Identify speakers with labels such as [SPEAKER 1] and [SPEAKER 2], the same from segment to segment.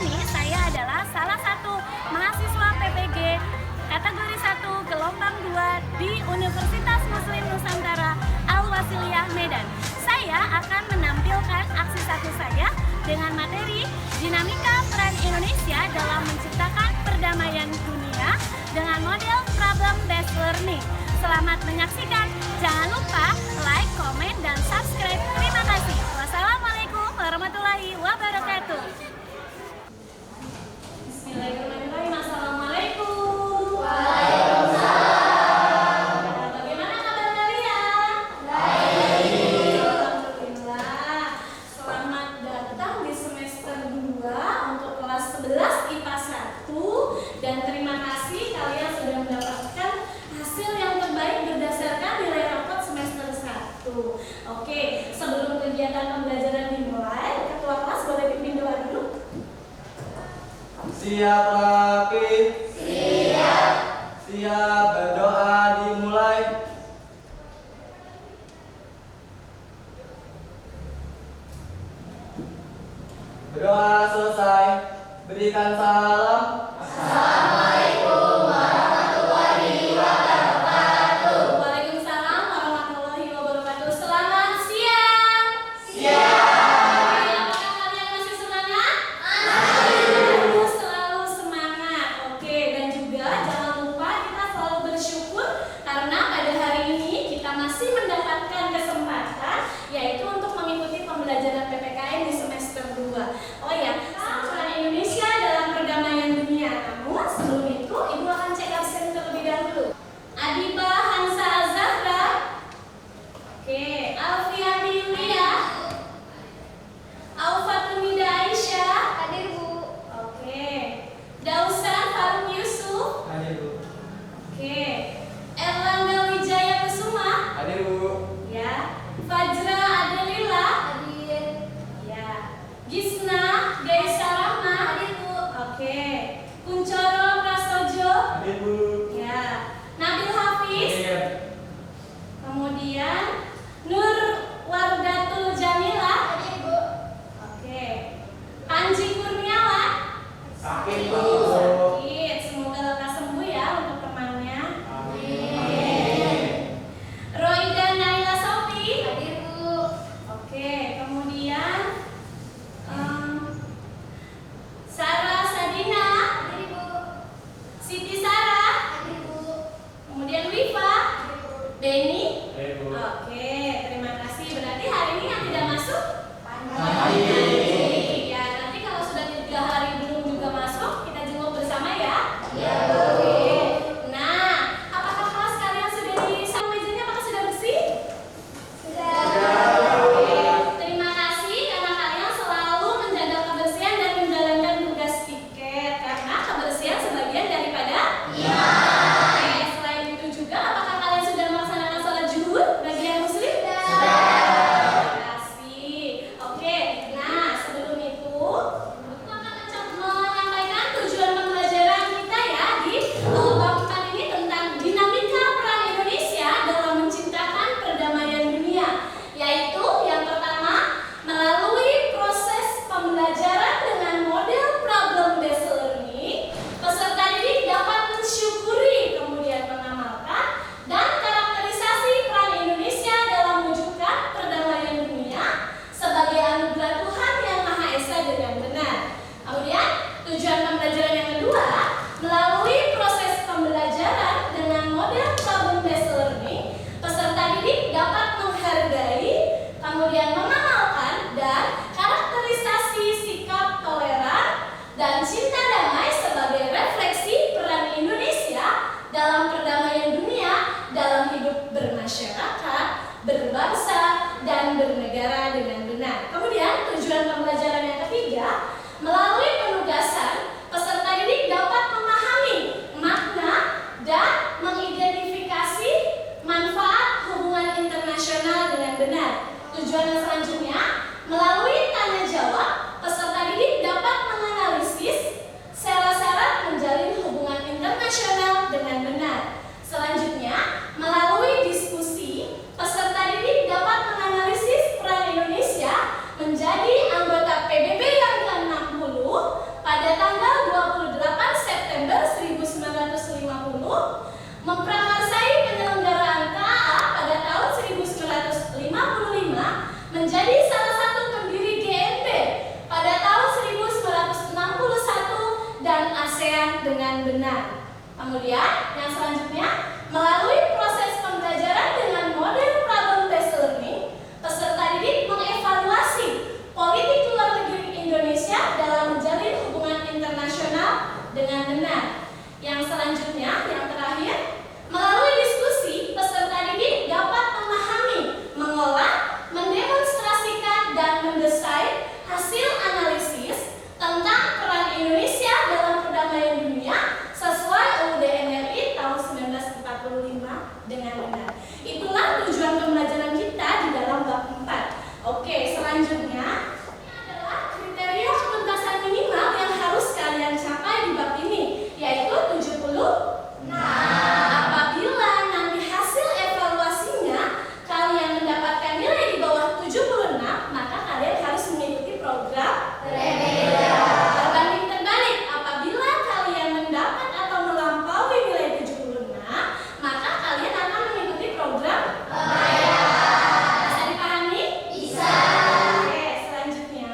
[SPEAKER 1] ini saya adalah salah satu mahasiswa PPG kategori 1 gelombang 2 di Universitas Muslim Nusantara Al-Wasliyah Medan. Saya akan menampilkan aksi satu saya dengan materi dinamika peran Indonesia dalam menciptakan perdamaian dunia dengan model problem based learning. Selamat menyaksikan. Jangan lupa like, komen, dan subscribe. Terima kasih. Wassalamualaikum warahmatullahi wabarakatuh. Bismillahirrahmanirrahim. Assalamualaikum. Waalaikumsalam. Bagaimana kabar kalian? Baik. Alhamdulillah. Selamat datang di semester 2 untuk kelas 11 IPA 1. Dan terima kasih kalian sudah mendapatkan hasil yang terbaik berdasarkan nilai rapot semester 1. Oke, sebelum kegiatan pembelajaran dimulai, ketua kelas boleh pimpin doa dulu.
[SPEAKER 2] Siap lagi. Siap. Siap, berdoa dimulai. Berdoa selesai. Berikan salam.
[SPEAKER 3] Assalamualaikum warahmatullahi wabarakatuh.
[SPEAKER 1] Waalaikumsalam warahmatullahi wabarakatuh. Selamat siang.
[SPEAKER 3] Siap.
[SPEAKER 1] Oke, apakah kalian masih semangat? Selalu semangat. Oke, dan juga jangan lupa kita selalu bersyukur karena pada hari ini kita masih mendapatkan kesempatan yaitu untuk mengikuti pembelajaran PPKN di semester 2. Oh ya, peran Indonesia dalam perdamaian dunia. Namun sebelum itu, Ibu akan cek absen terlebih dahulu. Adiba Hansa Zahra. Oke, Alfiani Yulia. Aufatumida Aisyah.
[SPEAKER 3] Hadir, Bu.
[SPEAKER 1] Oke. Dausan Faruk Yusuf.
[SPEAKER 2] Hadir, Bu.
[SPEAKER 1] Oke. Erlangga Wijaya Kusuma.
[SPEAKER 2] Hadir, Bu.
[SPEAKER 1] Ya. Fajra Adelila.
[SPEAKER 3] Hadir.
[SPEAKER 1] Ya. Gisna Gaisa Rahma.
[SPEAKER 3] Hadir, Bu.
[SPEAKER 1] Oke. Kuncoro Prasojo.
[SPEAKER 2] Hadir, Bu.
[SPEAKER 1] Ya. Nabil Hafiz.
[SPEAKER 2] Hadir.
[SPEAKER 1] Kemudian Nur Wardatul Jamila.
[SPEAKER 3] Hadir, Bu.
[SPEAKER 1] Oke. Panji Kurniawan.
[SPEAKER 2] Sakit, Bu.
[SPEAKER 1] Sakit. Semoga lekas sembuh ya untuk temannya.
[SPEAKER 2] Amin.
[SPEAKER 1] Roida Naila Sofi.
[SPEAKER 3] Hadir, Bu.
[SPEAKER 1] Oke. Kemudian Sarah Sadina.
[SPEAKER 3] Hadir, Bu.
[SPEAKER 1] Siti Sarah.
[SPEAKER 3] Hadir, Bu.
[SPEAKER 1] Kemudian Wifa.
[SPEAKER 3] Hadir, Bu.
[SPEAKER 1] Beni.
[SPEAKER 2] Hadir, Bu.
[SPEAKER 1] Oke, terima kasih. Berarti hari ini yang tidak masuk?
[SPEAKER 2] Hadir.
[SPEAKER 1] Ya, nanti kalau sudah 3 hari belum juga masuk, kita jenguk bersama ya.
[SPEAKER 3] Iya, Bu.
[SPEAKER 1] Oke. Nah, apakah kelas kalian sudah di mejanya? Apakah sudah bersih? Oke. Terima kasih karena kalian selalu menjaga kebersihan dan menjalankan tugas piket karena kebersihan sebagian daripada iman. Oke, selain itu juga apakah kalian sudah melaksanakan sholat zuhur bagi yang muslim? Terima kasih. Oke, nah sebelum itu aku akan menyampaikan tujuan pembelajaran kita ya di bab 4 ini tentang dinamika peran Indonesia dalam menciptakan perdamaian dunia, yaitu yang pertama melalui proses pembelajaran dengan model problem based learning, peserta didik dapat mensyukuri kemudian mengamalkan dan karakterisasi peran Indonesia dalam mewujudkan perdamaian dunia sebagai anugerah Tuhan yang Maha Esa dengan benar. Kemudian tujuan pembelajaran yang kedua melalui proses pembelajaran dengan model problem based learning, peserta didik dapat menghargai kemudian mengamalkan dan karakterisasi sikap toleran dan cinta damai sebagai refleksi peran Indonesia dalam perdamaian dunia dalam hidup bermasyarakat, berbangsa, dan bernegara dengan benar. Kemudian tujuan pembelajaran yang ketiga melalui penugasan, peserta didik dapat memahami makna dan mengidentifikasi manfaat hubungan internasional dengan benar. Tujuan yang selanjutnya melalui tanya jawab, peserta didik dapat menganalisis syarat-syarat menjalin hubungan internasional dengan benar. Selanjutnya, melalui diskusi, peserta didik dapat menganalisis peran Indonesia menjadi anggota Kemudian yang selanjutnya, melalui proses pembelajaran dengan model problem based learning, peserta didik mengevaluasi politik luar negeri Indonesia dalam menjalin hubungan internasional dengan benar. Yang selanjutnya, yang terakhir, melalui diskusi, peserta didik dapat memahami, mengolah, mendemonstrasikan, dan mendesain hasil analisis tentang peran Indonesia dalam perdamaian dunia sesuai UUD NRI tahun 1945 dengan benar. Itulah tujuan pembelajaran kita di dalam bab 4. Oke, selanjutnya ini adalah kriteria penuntasan minimal yang harus kalian capai di bab ini, yaitu 70. Apabila nanti hasil evaluasinya kalian mendapatkan nilai di bawah 76, maka kalian harus mengikuti program berbanding terbalik. Apabila kalian mendapat atau melampaui nilai 76, maka kalian akan mengikuti program bisa dipahami? Bisa. Oke, selanjutnya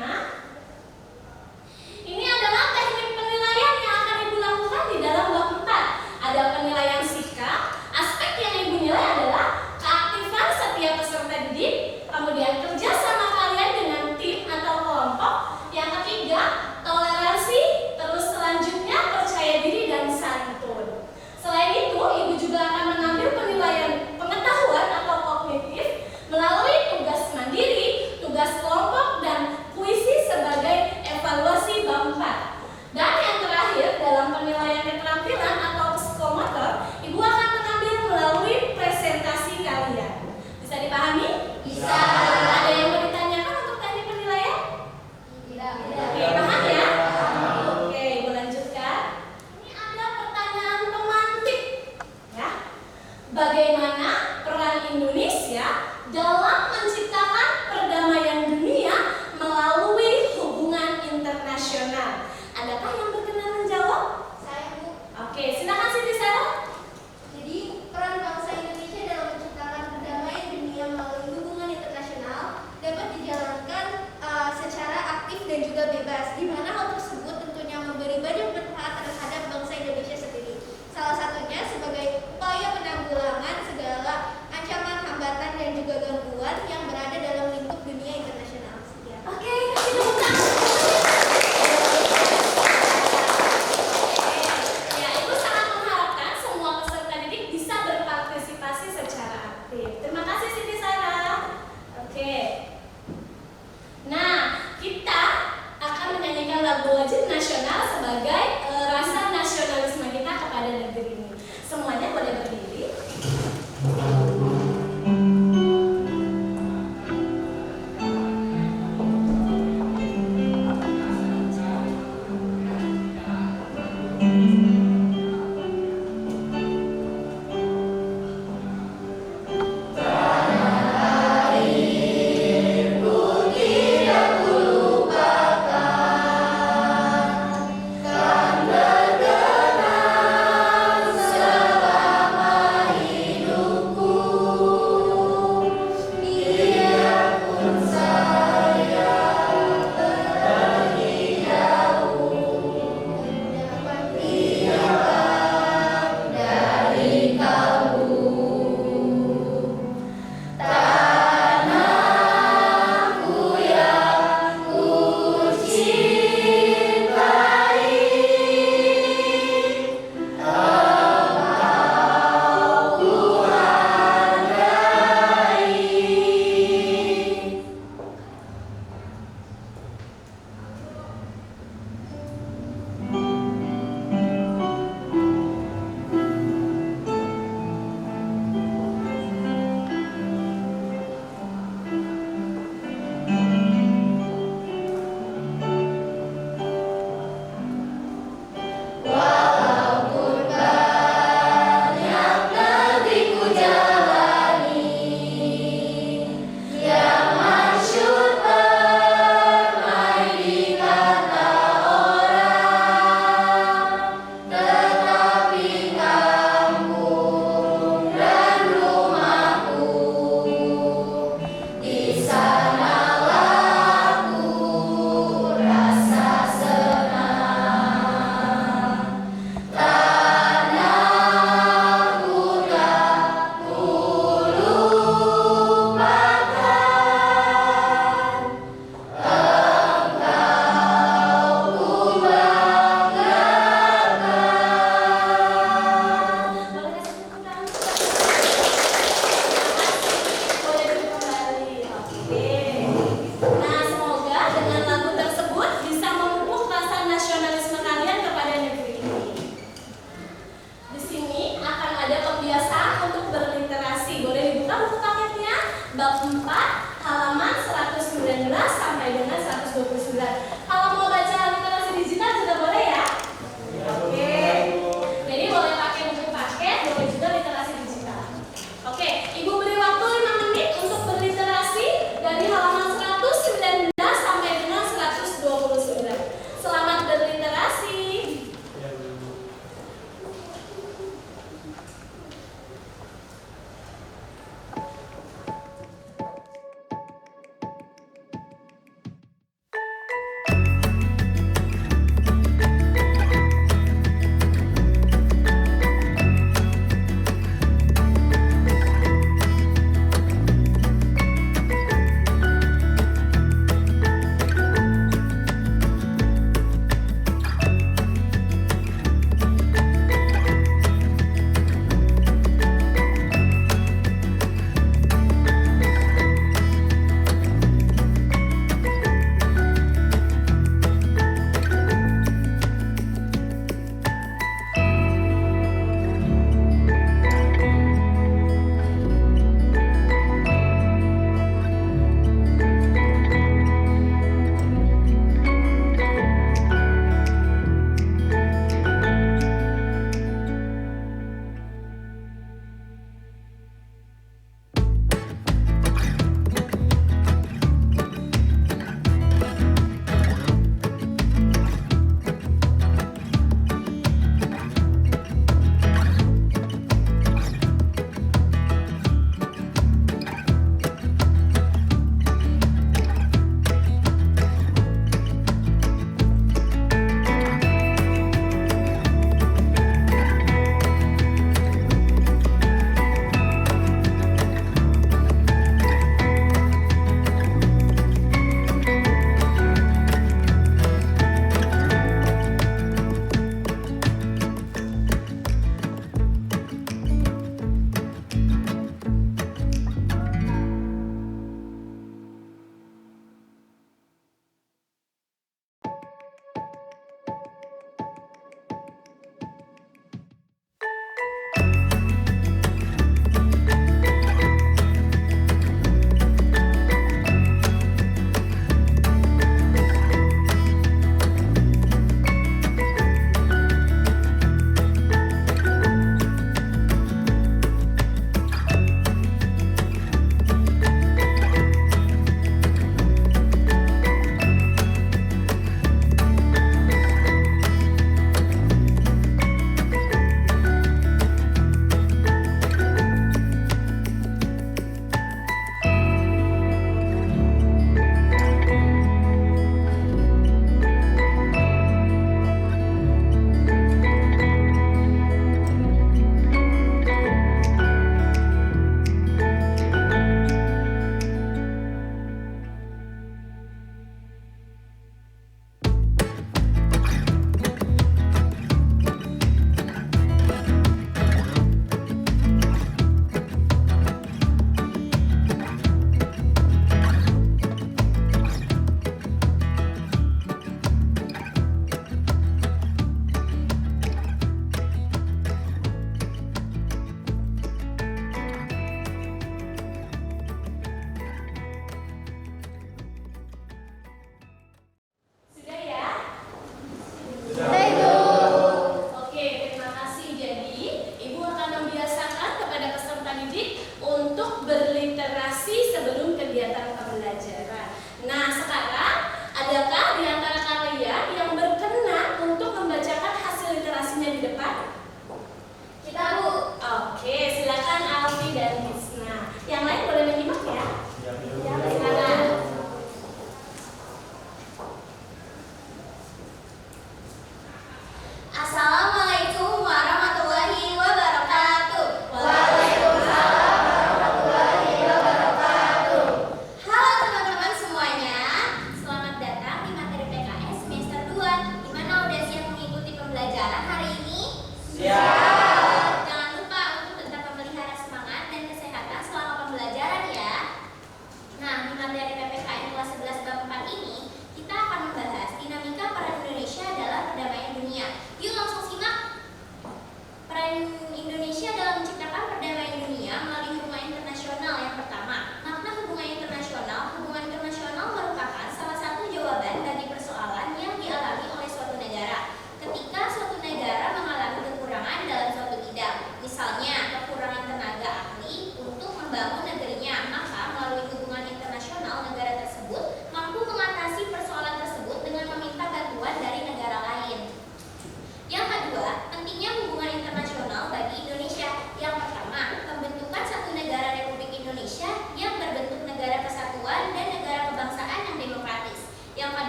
[SPEAKER 1] ini adalah teknik penilaian yang akan Ibu lakukan di dalam bab 4. Ada penilaian sikap. Aspek yang Ibu nilai adalah keaktifan setiap peserta didik, kemudian kerjasama kalian dengan tim atau kelompok. Yang ketiga, toleransi. Terus selanjutnya percaya diri dan santun. Selain itu, Ibu juga akan mengambil penilaian pengetahuan atau kognitif melalui tugas mandiri, tugas kelompok, dan puisi sebagai evaluasi bab 4. Dan yang terakhir, dalam penilaian keterampilan atau psikomotor, Ibu akan mengambil melalui presentasi kalian. Bisa dipahami? Bisa. Ada yang mau ditanyakan untuk teknik penilaian? Oke, paham ya? Oke, Ibu lanjutkan. Ini ada pertanyaan pemantik. Ya. Bagaimana peran Indonesia dalam menciptakan perdamaian dunia melalui hubungan internasional? Adakah yang berkenan menjawab?
[SPEAKER 3] Saya, Bu.
[SPEAKER 1] Oke, silakan Siti Sarah.
[SPEAKER 3] Jadi, peran bangsa Indonesia dalam menciptakan perdamaian dunia melalui hubungan internasional dapat dijalankan secara aktif dan juga bebas, di mana hal tersebut tentunya memberi banyak manfaat terhadap bangsa Indonesia sendiri. Salah satunya sebagai upaya penanggulangan segala ancaman, hambatan, dan juga gangguan yang berada dalam lingkup dunia internasional. Sekian.
[SPEAKER 1] Oke, kasih tepuk tangan. Ya, Ibu sangat mengharapkan semua peserta didik bisa berpartisipasi secara aktif. Terima kasih Siti Sarah. Oke. Nah, kita akan menyanyikan lagu wajib nasional sebagai rasa nasionalisme kita kepada negeri ini. Semuanya boleh berdiri.
[SPEAKER 3] Tidak kulupakan, karena
[SPEAKER 1] sampai dengan 129. Kalau mau baca literasi digital juga boleh ya? Oke. Jadi boleh pakai buku paket, boleh juga literasi digital. Oke, Ibu beri waktu 5 menit untuk berliterasi dari halaman 119 sampai dengan 129. Selamat berliterasi.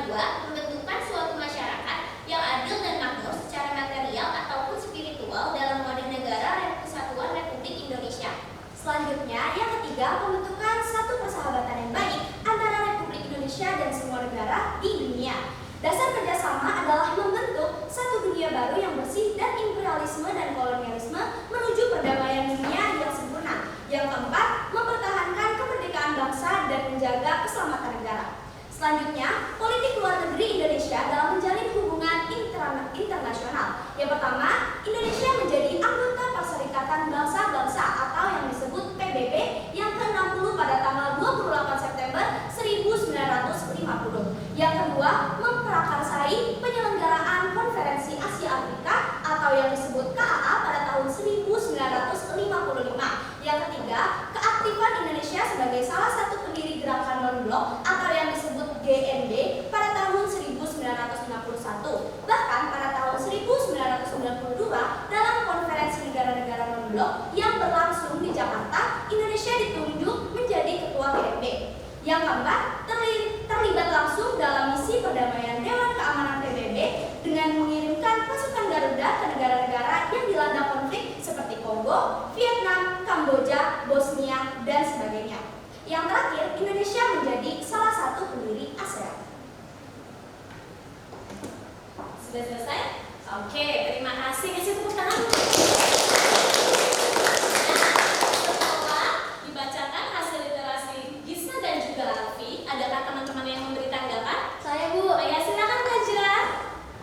[SPEAKER 3] kedua, membentukkan suatu masyarakat yang adil dan makmur secara material ataupun spiritual dalam wadah negara Kesatuan Republik Indonesia. Selanjutnya, yang ketiga, pembentukan satu persahabatan yang baik antara Republik Indonesia dan semua negara di dunia. Dasar kerjasama adalah membentuk satu dunia baru yang bersih dan imperialisme dan kolonialisme menuju perdamaian dunia yang sempurna. Yang keempat, mempertahankan kemerdekaan bangsa dan menjaga keselamatan negara. Selanjutnya, politik luar negeri Indonesia dalam menjalin hubungan internasional. Yang pertama, Indonesia menjadi anggota Perserikatan Bangsa-Bangsa atau yang disebut PBB yang ke-60 pada tanggal 28 September 1950. Yang kedua, memprakarsai penyelenggaraan Konferensi Asia Afrika atau yang disebut KAA pada tahun 1955. Yang ketiga, keaktifan Indonesia sebagai salah satu pendiri gerakan non-blok atau yang disebut GNB pada tahun 1961. Bahkan pada tahun 1992 dalam konferensi negara-negara non-blok yang berlangsung di Jakarta, Indonesia ditunjuk menjadi ketua GNB. Yang keempat, terlibat langsung dalam misi perdamaian Dewan Keamanan PBB dengan mengirimkan pasukan Garuda ke negara-negara yang dilanda konflik seperti Kongo, Vietnam, Kamboja, Bosnia, dan sebagainya. Yang terakhir, Indonesia menjadi salah satu pendiri ASEAN.
[SPEAKER 1] Sudah selesai? Oke, terima kasih. Kasih tepuk tangan. Setelah dibacakan hasil literasi Gisna dan juga Alfi, adakah teman-teman yang memberi tanggapan?
[SPEAKER 3] Saya, Bu.
[SPEAKER 1] Ya, silakan Najla.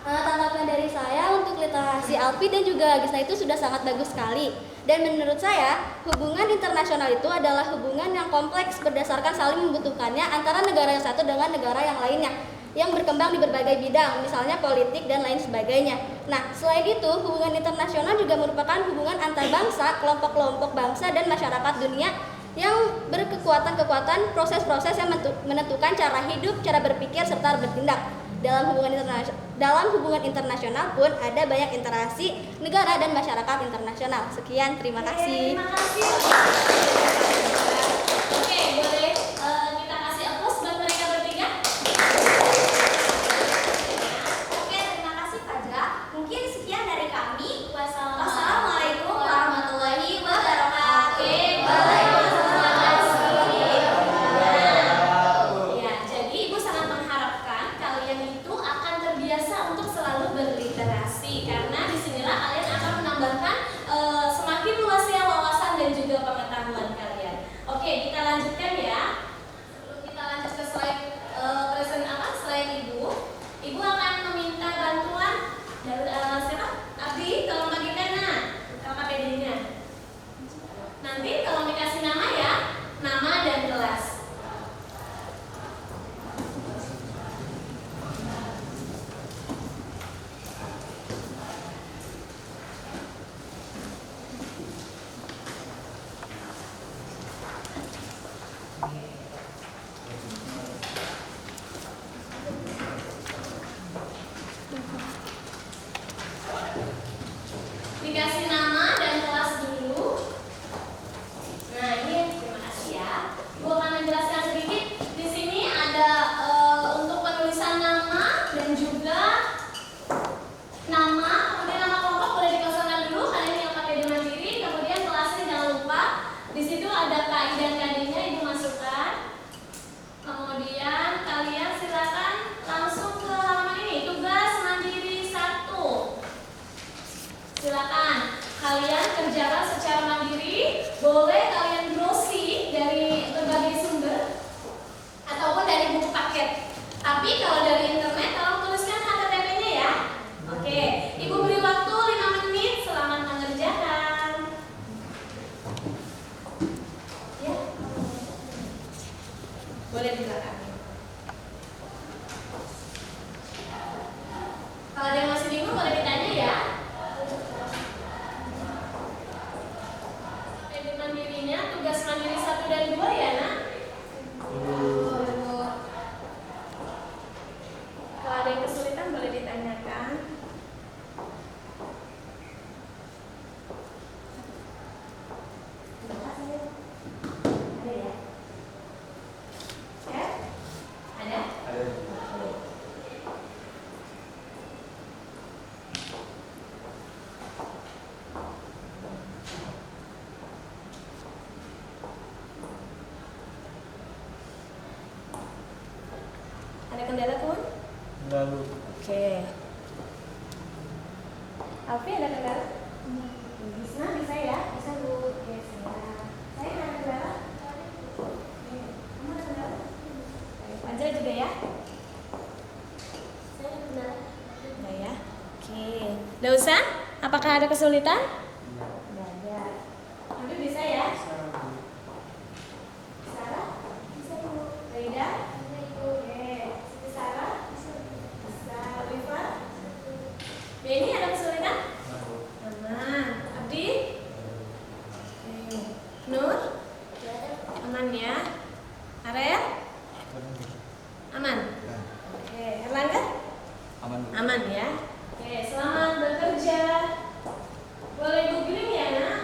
[SPEAKER 3] Tanggapan dari saya untuk literasi Alfi dan juga Gisna itu sudah sangat bagus sekali. Dan menurut saya, hubungan internasional itu adalah hubungan yang kompleks berdasarkan saling membutuhkannya antara negara yang satu dengan negara yang lainnya, yang berkembang di berbagai bidang, misalnya politik dan lain sebagainya. Nah, selain itu, hubungan internasional juga merupakan hubungan antar bangsa, kelompok-kelompok bangsa dan masyarakat dunia yang berkekuatan-kekuatan proses-proses yang menentukan cara hidup, cara berpikir, serta bertindak. Dalam hubungan internasional pun ada banyak interaksi negara dan masyarakat internasional. Sekian, terima kasih.
[SPEAKER 1] Terima kasih. Oke, boleh kita kasih applause buat mereka bertiga?
[SPEAKER 3] Oke, terima kasih Fajra. Mungkin sekian dari kami.
[SPEAKER 1] Wassalamualaikum
[SPEAKER 3] warahmatullahi wabarakatuh.
[SPEAKER 1] Ya, jadi Ibu sangat mengharapkan kalian itu akan terbiasa untuk selalu berliterasi karena disinilah kalian akan menambahkan semakin luasnya wawasan dan juga pengetahuan kalian. Oke, kita lanjutkan ya. Sebelum kita lanjut ke slide slide Ibu akan meminta bantuan dari siapa? Abdi, tolong bagikan KPD-nya. Nanti tolong dikasih nama ya, nama dan kelas. Dikasih nama dan kelas dulu. Nah, ini terima kasih ya. Ibu akan menjelaskan sedikit. Di sini ada untuk penulisan nama dan juga nama, kemudian nama kelompok boleh dikosongkan dulu. Kalian yang KPD mandiri, kemudian kelasnya jangan lupa. Di situ ada KI dan KD-nya Ibu masukkan. Kemudian kalian silakan langsung ke halaman ini, tugas mandiri 1. Silakan kalian kerjakan secara mandiri. Boleh kalian browsing dari berbagai sumber ataupun dari buku paket. Tapi kalau dari internet tolong tuliskan HTTP-nya ya. Oke, Ibu beri waktu 5 menit. Selamat mengerjakan. Ya. Boleh di belakang. Kalau ada yang masih bingung boleh ditanya ya. Mandirinya tugas mandiri 1 dan 2 ya, Nak? kendala pun?
[SPEAKER 2] Lalu.
[SPEAKER 1] Oke. Alfi ada kendala? Bisa ya? Bisa Bu. Oke, saya ada kendala? Oke. Kamu ada kendala? Aja juga ya?
[SPEAKER 3] Saya ada kendala.
[SPEAKER 1] Enggak ya? Oke. Dausan, apakah ada kesulitan? Enggak ada. Tapi bisa ya? Sarah? Bisa Bu. Rida? Bisa Ibu. Oke. Siti Sarah? Bisa. Oliver? Benny ada kesulitan? Aman. Abdi? Nur? Aman ya? Arel? Aman? Oke. Erlangga?
[SPEAKER 2] Aman.
[SPEAKER 1] Aman ya? Oke, selamat bekerja. Boleh googling ya, Nak?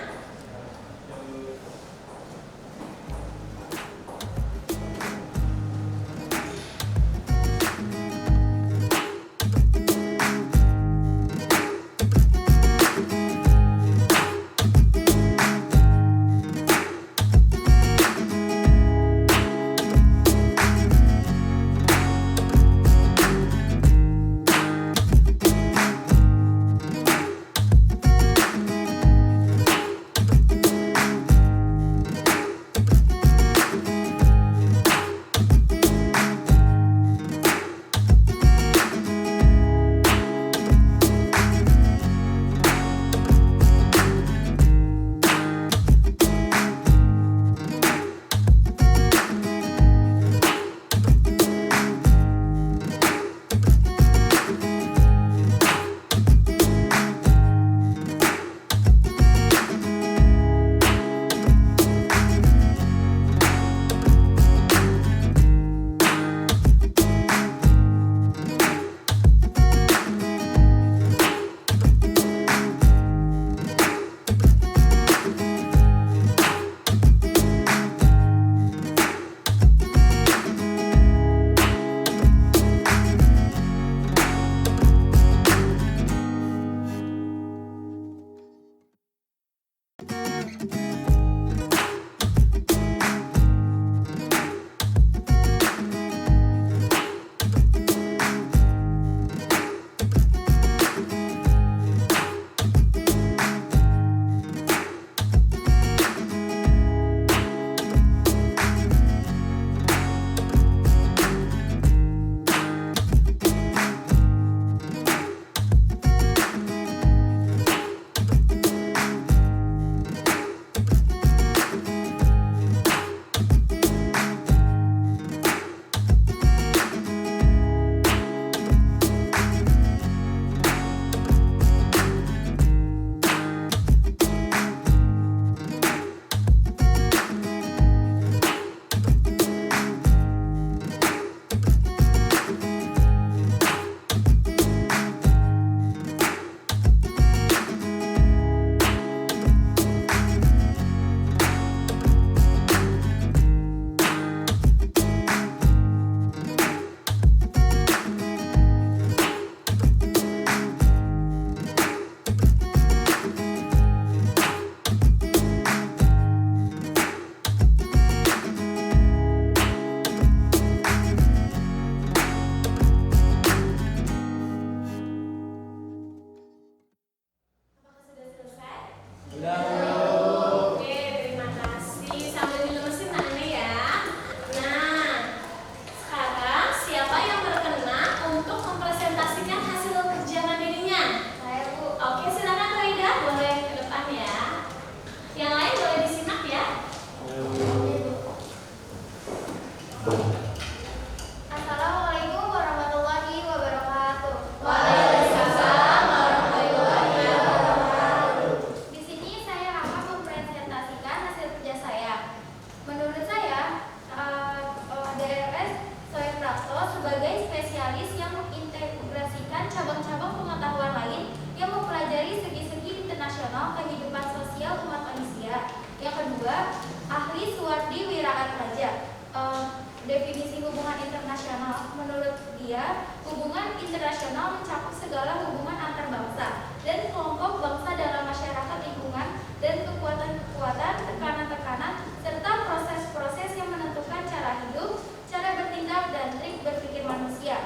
[SPEAKER 3] Definisi hubungan internasional, menurut dia, hubungan internasional mencakup segala hubungan antar bangsa dan kelompok bangsa dalam masyarakat lingkungan dan kekuatan-kekuatan, tekanan-tekanan, serta proses-proses yang menentukan cara hidup, cara bertindak, dan trik berpikir manusia.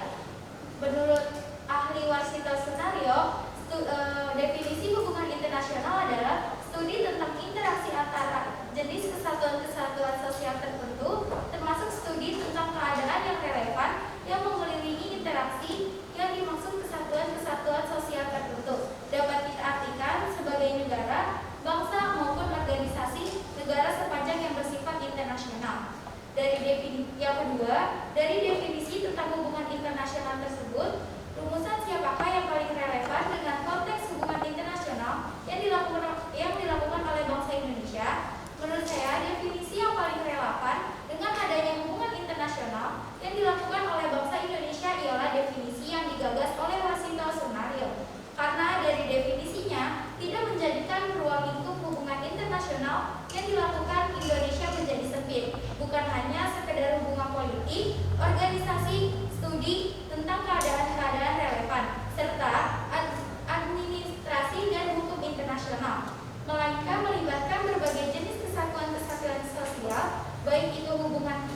[SPEAKER 3] yaitu hubungan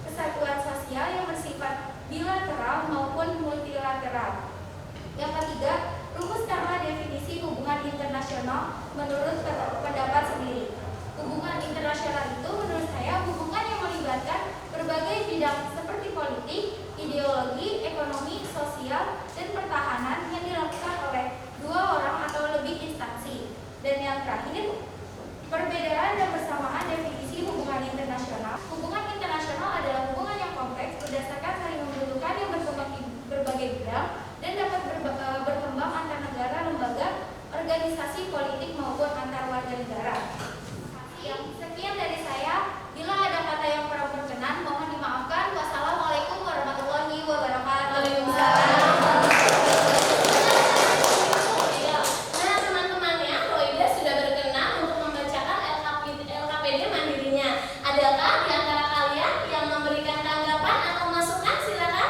[SPEAKER 3] kesatuan sosial yang bersifat bilateral maupun multilateral. Yang ketiga, rumuskanlah definisi hubungan internasional menurut pendapat sendiri. Hubungan internasional itu menurut saya hubungan yang melibatkan berbagai bidang seperti politik, ideologi, ekonomi, sosial, dan pertahanan yang dilakukan oleh dua orang atau lebih instansi. Dan yang terakhir, perbedaan dan bersamaan definisi hubungan internasional. Hubungan internasional adalah hubungan yang kompleks berdasarkan saling membutuhkan yang berkembang di berbagai bidang dan dapat berkembang antar negara, lembaga, organisasi politik maupun antar warga negara. Sekian dari saya. Bila ada kata yang kurang berkenan, mohon dimaafkan. Wassalamualaikum warahmatullahi wabarakatuh.
[SPEAKER 1] Nah, teman-temannya, Roida sudah berkenan untuk membacakan LKPD mandirinya. Adakah di antara kalian yang memberikan tanggapan atau masukan? Silakan.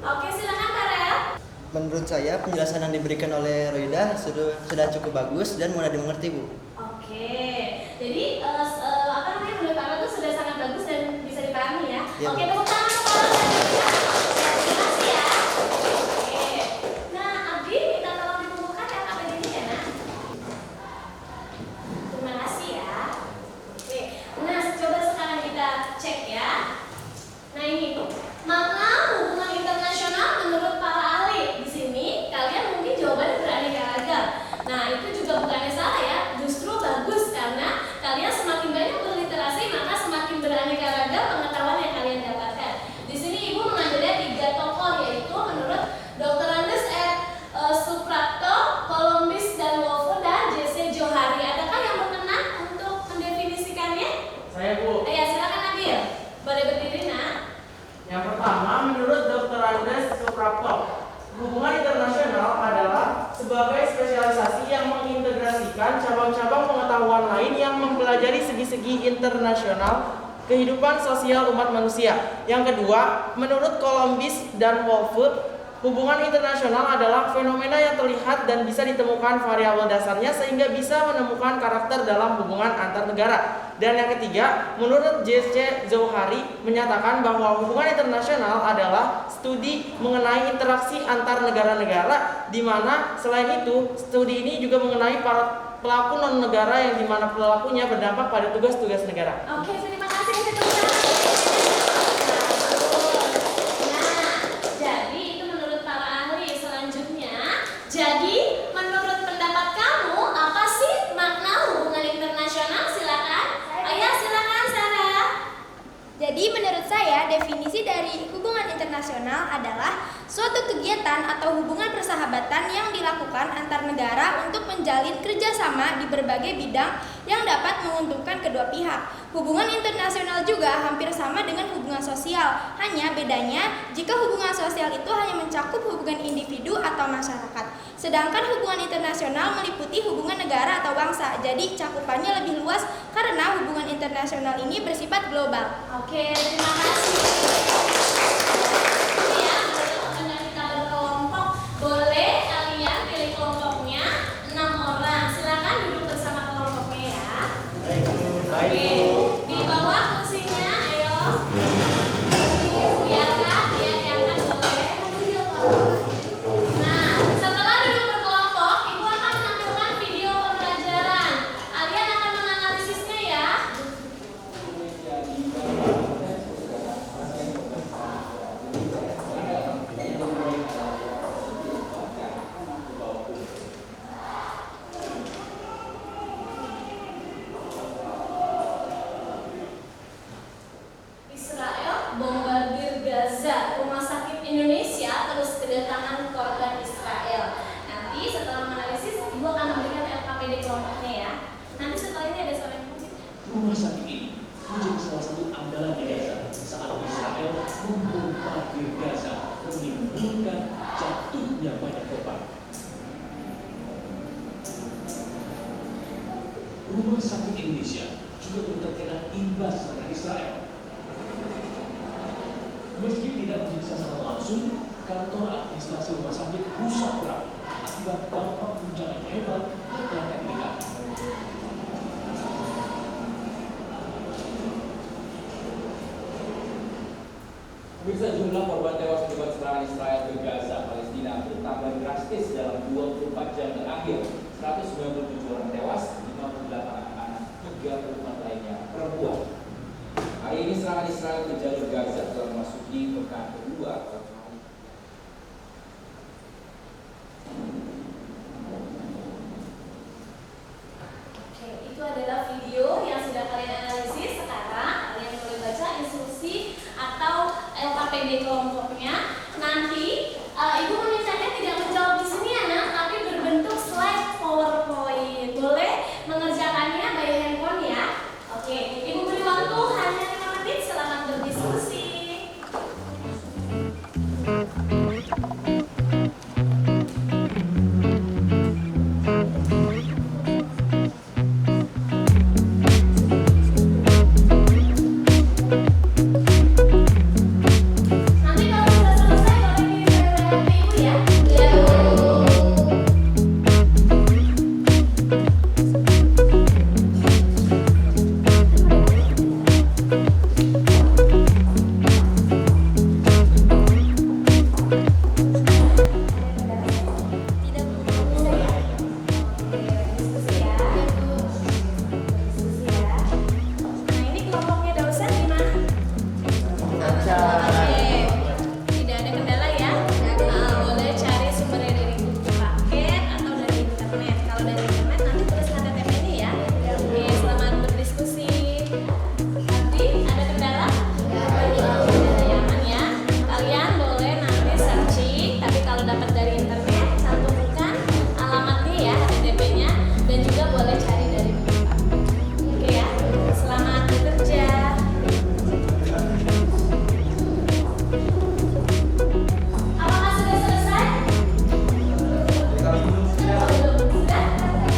[SPEAKER 1] Oke, silakan Karel.
[SPEAKER 4] Menurut saya penjelasan yang diberikan oleh Roida sudah cukup bagus dan mudah dimengerti, Bu.
[SPEAKER 1] Oke, jadi apa namanya menurut Kakak itu sudah sangat bagus dan bisa dipahami ya.
[SPEAKER 4] Ya,
[SPEAKER 1] Oke,
[SPEAKER 4] Bu.
[SPEAKER 1] tepuk tangan untuk Kakak. Terima kasih ya. Oke, nah Abdi minta tolong dikumpulkan LKPD-nya ya, Nak. Terima kasih ya. Oke, nah coba sekarang kita cek ya. Nah ini makna hubungan internasional menurut para ahli. Di sini kalian mungkin jawabannya beraneka ragam. Nah itu juga bukannya salah ya, justru bagus karena kalian semakin banyak berliterasi maka semakin beraneka ragam pengetahuan yang kalian dapatkan. Di sini Ibu mengambilnya 3 tokoh yaitu menurut Dr. Andes Suprapto, Columbus dan Wolfe dan J.C. Johari. Adakah yang berkenan untuk mendefinisikannya?
[SPEAKER 2] Saya, Bu.
[SPEAKER 1] Ya silakan Nabil. Boleh berdiri Nak.
[SPEAKER 2] Yang pertama, menurut Dr. Andes Suprapto, hubungan internasional adalah sebagai spesialisasi yang mengintegrasikan cabang-cabang pengetahuan lain yang mempelajari segi-segi internasional kehidupan sosial umat manusia. Yang kedua, menurut Columbus dan Wolfe, hubungan internasional adalah fenomena yang terlihat dan bisa ditemukan variabel dasarnya sehingga bisa menemukan karakter dalam hubungan antar negara. Dan yang ketiga, menurut J.C. Johari menyatakan bahwa hubungan internasional adalah studi mengenai interaksi antar negara-negara, di mana selain itu studi ini juga mengenai para pelaku non-negara yang di mana pelakunya berdampak pada tugas-tugas negara.
[SPEAKER 1] Oke, terima kasih. Tepuk tangan. Nah, jadi itu menurut para ahli. Selanjutnya, jadi menurut pendapat kamu apa sih makna hubungan internasional? Silakan. Ayah, silakan Sarah.
[SPEAKER 3] Jadi menurut saya definisi dari hubungan internasional adalah suatu kegiatan atau hubungan persahabatan yang dilakukan antar negara untuk menjalin kerjasama di berbagai bidang yang dapat menguntungkan kedua pihak. Hubungan internasional juga hampir sama dengan hubungan sosial, hanya bedanya jika hubungan sosial itu hanya mencakup hubungan individu atau masyarakat. Sedangkan hubungan internasional meliputi hubungan negara atau bangsa, jadi cakupannya lebih luas karena hubungan internasional ini bersifat global.
[SPEAKER 1] Oke, terima kasih. Ya, karena kita berkelompok, boleh kalian pilih kelompoknya 6 orang. Silakan duduk bersama kelompoknya ya. Oke, di bawah kursinya, ayo. Biar Kak, biar diangkat boleh. Nah, setelah duduk berkelompok, Ibu akan menampilkan video pembelajaran. Kalian akan menganalisisnya ya. Israel bombardir Gaza, Rumah Sakit Indonesia terus kedatangan korban Israel. Nanti setelah menganalisis, Ibu akan memberikan LKPD kelompoknya ya. Nanti setelah ini ada soal yang positif.
[SPEAKER 5] Rumah sakit ini menjadi salah satu andalan di Gaza saat Israel membombardir Gaza menimbulkan jatuhnya banyak korban. Rumah sakit Indonesia juga terkena imbas serangan Israel. Meski tidak menjadi sasaran langsung, kantor administrasi rumah sakit rusak berat akibat dampak guncangan hebat yang telah terlihat.
[SPEAKER 6] Pemirsa, jumlah korban tewas akibat serangan Israel ke Gaza, Palestina bertambah drastis dalam 24 jam terakhir. 197 orang tewas, 58 anak-anak, 34 lainnya perempuan. Hari ini serangan Israel ke jalur Gaza telah memasuki pekan kedua.
[SPEAKER 1] Oke, itu adalah video yang sudah kalian analisis. Sekarang kalian boleh baca instruksi atau LKPD kelompoknya. Nanti ibu memintanya tidak menjawab di sini ya nak, tapi berbentuk slide PowerPoint. Boleh mengerjakannya by handphone ya. Oke, ibu beri waktu hanya 5 menit. Selamat berdiskusi. Nanti kalau sudah selesai boleh kirim ke ibu ya.
[SPEAKER 3] Tidak perlu ya.
[SPEAKER 1] Diskusi ya. Diskusi ya. Nah, ini kelompoknya dosen gimana? Oke, tidak ada kendala ya. Boleh cari sumbernya dari buku paket atau dari internet. Kalau dari internet nanti tulis HTTP-nya ya. Oke, selamat berdiskusi. Nanti ada kendala? Ada aman ya. Kalian boleh nanti searching, tapi kalau dapat dari internet cantumkan alamatnya ya, HTTP-nya, dan juga boleh cari dari buku paket. Oke ya. Selamat bekerja. Apakah sudah selesai? Belum. Sudah?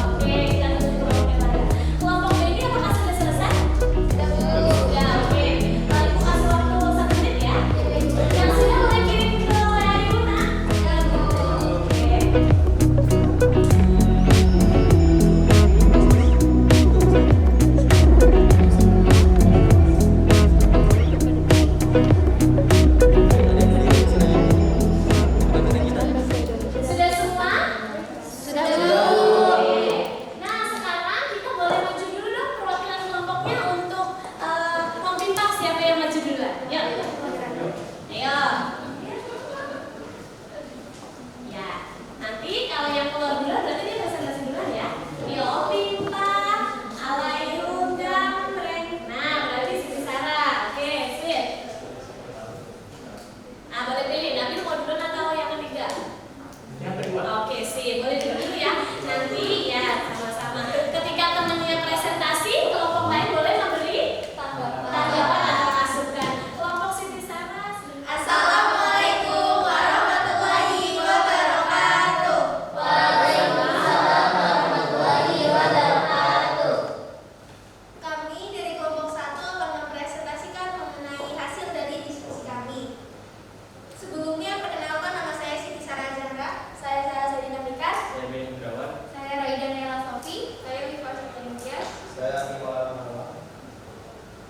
[SPEAKER 1] Oke, kita tunggu kelompoknya pada. Kelompok B ini apakah sudah selesai? Sudah, oke. Ibu kasih waktu 1 menit ya. Yang sudah boleh kirim ke WA Ibu nak. Oke. Sudah semua? Sudah. Oke. Nah, sekarang kita boleh maju dulu dong perwakilan kelompoknya untuk memimpin siapa yang maju duluan. Yuk. Ayo. Ya. Nanti kalau yang keluar duluan berarti dia presentasi duluan ya. Yo, pimpah, alayun, gamreng. Nah, berarti Siti Sarah. Oke, sip. Nah, boleh pilih. Nabil mau duluan atau yang ketiga?
[SPEAKER 2] Yang kedua.
[SPEAKER 1] Oke, sih, boleh dulu ya. Nanti ya sama-sama. Ketika temannya presentasi, kelompok lain boleh memberi tanggapan atau masukan. Kelompok Siti Sarah.
[SPEAKER 3] Assalamualaikum warahmatullahi wabarakatuh.
[SPEAKER 1] Waalaikumsalam warahmatullahi wabarakatuh.
[SPEAKER 3] Kami dari kelompok 1 akan mempresentasikan mengenai hasil dari diskusi kami. Sebelumnya perkenalkan, nama saya Siti Sarah Zahra. Saya Sarah Zadina Mikas.
[SPEAKER 2] Saya Ben Indrawan.
[SPEAKER 3] Saya Raida Nela Sofi. Saya Wifa Sitianutia.
[SPEAKER 4] Saya Nicola Marwa.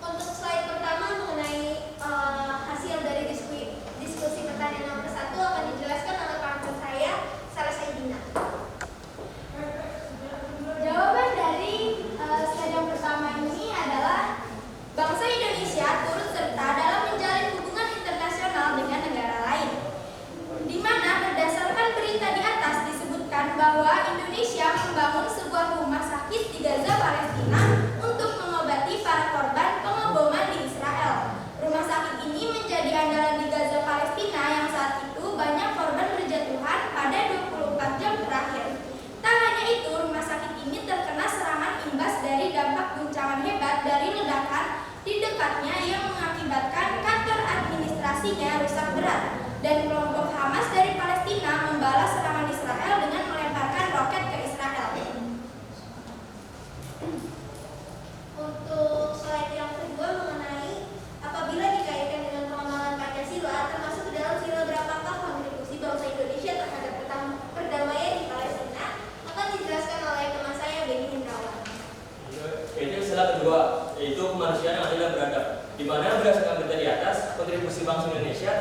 [SPEAKER 3] Untuk slide pertama mengenai hasil dari diskusi pertanyaan nomor 1 akan dijelaskan oleh partner saya, Sarah Saidina. Jawaban dari slide yang pertama ini adalah bangsa Indonesia turut serta dalam menjalin hubungan internasional dengan negara lain, di mana berdasarkan berita di atas disebutkan bahwa Indonesia membangun sebuah rumah sakit di Gaza, Palestina untuk mengobati para korban pengeboman di Israel. Rumah sakit ini menjadi andalan di Gaza, Palestina yang saat itu banyak korban berjatuhan pada 24 jam terakhir. Tak hanya itu, rumah sakit ini terkena serangan imbas dari dampak guncangan hebat dari ledakan di dekatnya yang mengakibatkan kantor administrasinya rusak berat, dan kelompok Hamas dari Palestina membalas serangan Israel dengan melemparkan roket ke Israel. Untuk slide yang kedua mengenai apabila dikaitkan dengan pengembangan Pancasila termasuk dalam sila berapakah kontribusi bangsa Indonesia terhadap perdamaian di Palestina, akan dijelaskan oleh teman saya Benny Hindrawan.
[SPEAKER 7] Itu istilah kedua, yaitu kemanusiaan yang adil dan beradab, di mana berdasarkan berita di atas, kontribusi bangsa Indonesia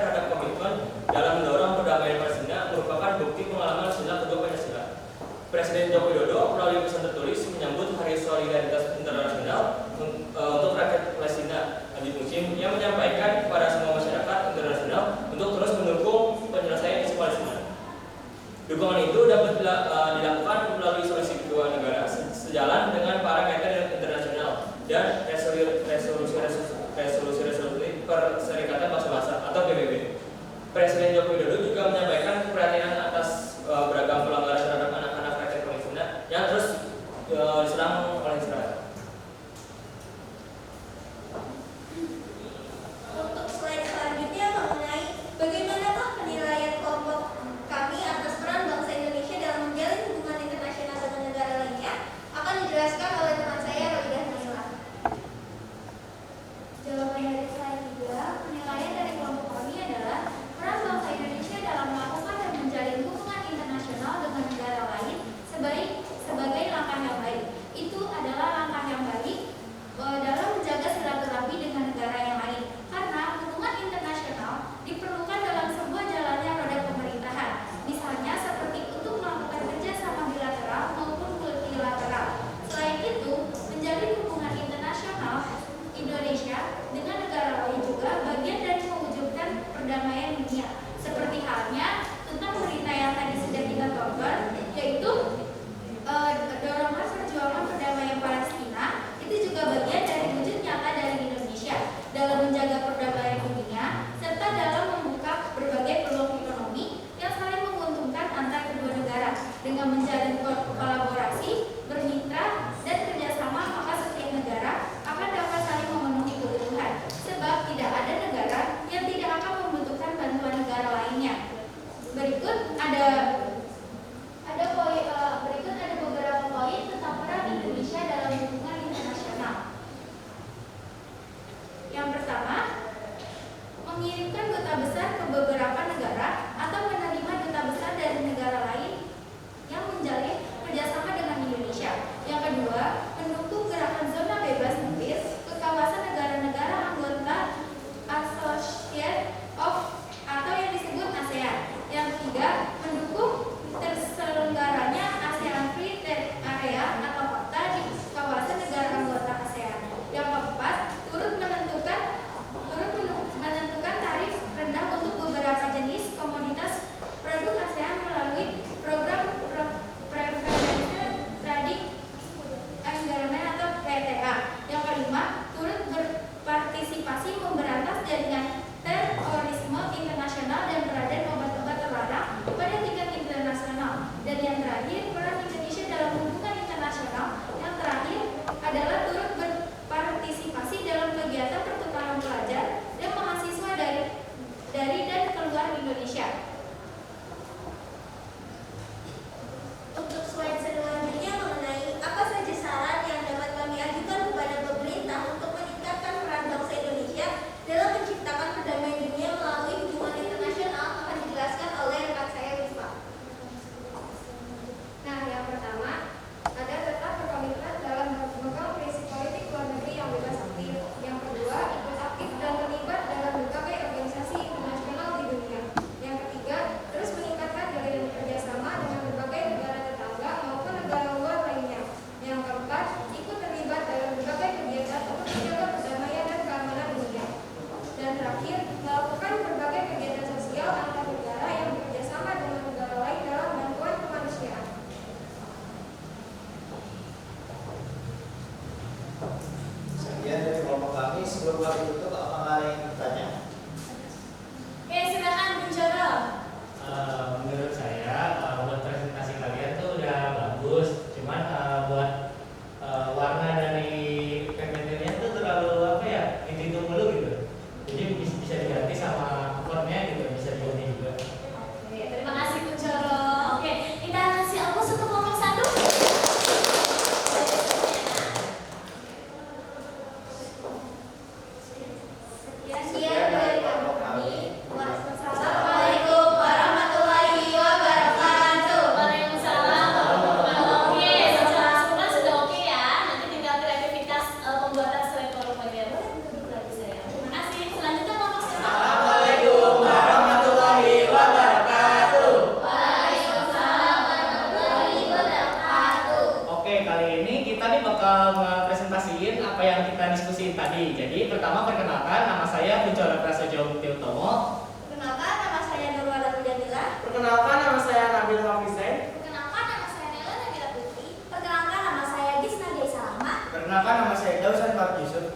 [SPEAKER 2] Perkenalkan, nama saya Nabil Hafizain.
[SPEAKER 3] Perkenalkan, nama saya Nela Nabila Putri. Perkenalkan, nama saya Gisna Gaisa Rahma.
[SPEAKER 8] Perkenalkan, nama saya Dausan Pak Yusuf.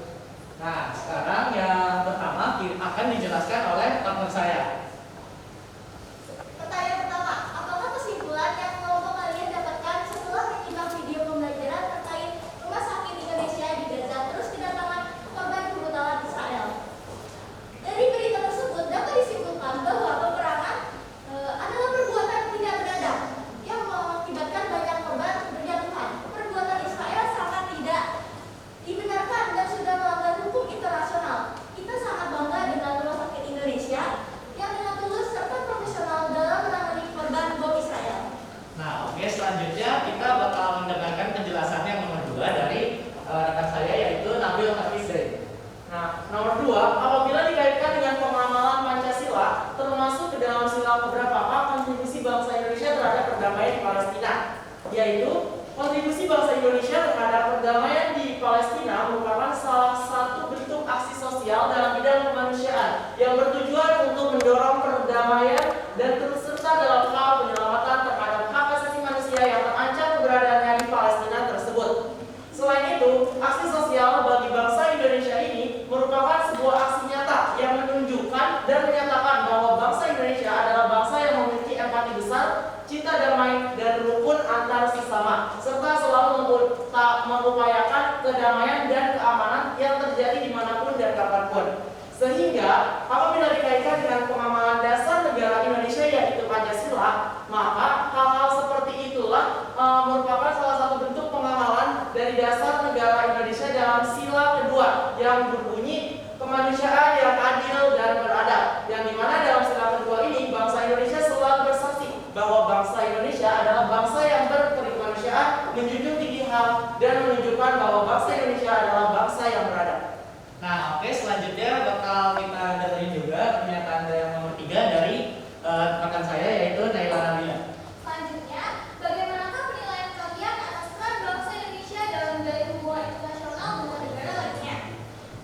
[SPEAKER 9] Nah, sekarang yang pertama akan dijelaskan oleh partner saya.
[SPEAKER 3] Pertanyaan pertama, apakah kesimpulan yang kelompok kalian dapatkan setelah menyimak video pembelajaran terkait Rumah Sakit Indonesia di Gaza terus kedatangan korban kebrutalan Israel? Dari berita tersebut dapat disimpulkan bahwa peperangan adalah perbuatan tidak beradab yang mengakibatkan banyak korban berjatuhan. Perbuatan Israel sangat tidak dibenarkan dan sudah melanggar hukum internasional. Kita sangat bangga dengan Rumah Sakit Indonesia yang dengan tulus serta profesional dalam menangani korban bom Israel.
[SPEAKER 9] Nah, oke, selanjutnya kita bakal mendengarkan penjelasan yang nomor 2 dari rekan saya, yaitu Nabil Hafizain.
[SPEAKER 2] Nah, nomor 2, apabila dikaitkan dengan pengamalan Pancasila, termasuk ke dalam sila keberapakah kontribusi bangsa Indonesia terhadap perdamaian di Palestina, yaitu kontribusi bangsa Indonesia terhadap perdamaian di Palestina merupakan salah satu bentuk aksi sosial dalam bidang kemanusiaan yang bertujuan untuk mendorong perdamaian dan turut serta dalam hal penyelamatan terhadap hak asasi manusia yang terancam keberadaannya di Palestina tersebut. Selain itu, aksi sosial bagi bangsa Indonesia ini merupakan sebuah aksi nyata yang menunjukkan dan menyatakan bahwa bangsa Indonesia adalah bangsa yang memiliki empati besar, cinta damai, dan rukun antar sesama, serta selalu mengupayakan kedamaian dan keamanan yang terjadi dimanapun dan kapanpun. Sehingga, apabila dikaitkan dengan pengamalan dasar negara Indonesia yaitu Pancasila, maka hal-hal seperti itulah merupakan salah satu bentuk pengamalan dari dasar negara Indonesia dalam sila kedua yang berbunyi kemanusiaan yang adil dan beradab, yang dimana dalam sila kedua ini bangsa Indonesia selalu bersaksi bahwa bangsa Indonesia adalah bangsa yang berkemanusiaan, menjunjung tinggi HAM, dan menunjukkan bahwa bangsa Indonesia adalah bangsa yang beradab.
[SPEAKER 9] Nah, oke, selanjutnya bakal kita dengerin juga pernyataan yang nomor 3 dari rekan saya, yaitu Naila Nabila.
[SPEAKER 3] Selanjutnya, bagaimanakah penilaian kalian atas peran bangsa Indonesia dalam menjalin hubungan internasional dengan negara lainnya?